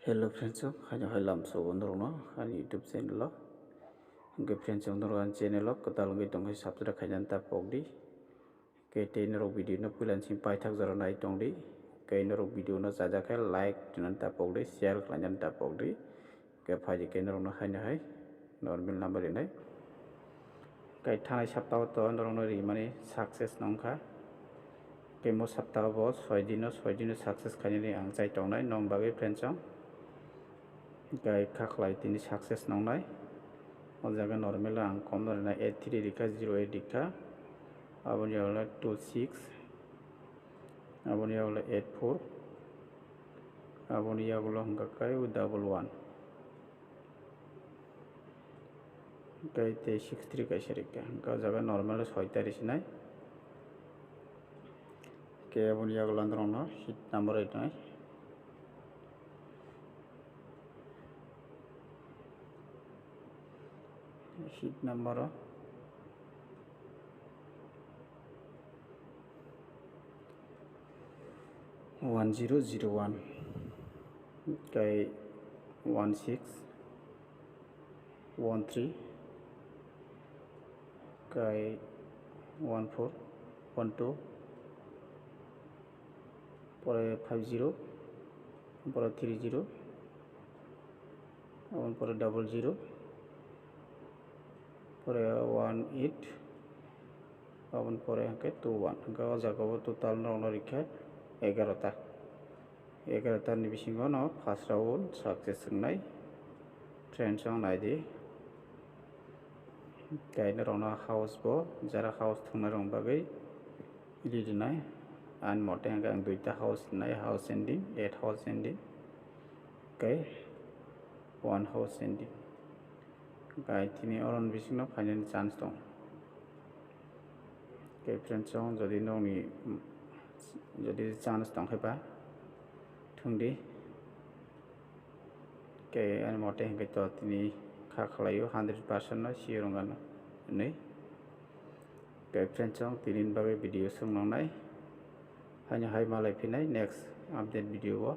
Hello friends, hanya halam so ondorno hani YouTube channel lo. Ke friends ondorno an channel lo katalungi tongkai subscribe khajan ta pogdi. Ke tenero video no pulan sim pai thak jara nai tongdi. Ke nero video no jaja kai like tunan ta pogdi, share khajan ta pogdi. Ke phaji ke nero no hanya hai normal number nai. Ke thanai saptaho to ondorno no ri mane success nongkha. Ke mo saptaho bo 6 dino success khani ang chai tongnai nong bagi friends ong. Gai kaklai tini success nongnai o jaga normal ang kom na 83 dikha 08 dikha aboni yawla 26 aboni yawla 84 aboni yawla hangka kai 11 gai te 63 kai serika hangka jaga normal 6 tarik sinai ke aboni yawla androno hit number 8 nai sheet number 1001 kai 16 13 kai 14 12 pore 50 pore 30 abon pore 00 pore 18 abon pore hangke 21 hangka o jaga total no rikha 11 ta ni bisingo no first round success ngai trend song nai di kaina rona house bo jara house thungna rong bagai ready nai an mote hangka ang duita house nai house ending 8 house ending kai 1 house ending gai tini oron bising no final chance dong kai friends song jodi nongni jodi chance dong heba thungdi kai an mote hangke to tini khaklayo 100% no sirongano nei kai friends song tinin bagai video sung nongnai hanya hai malai pinai next update video bo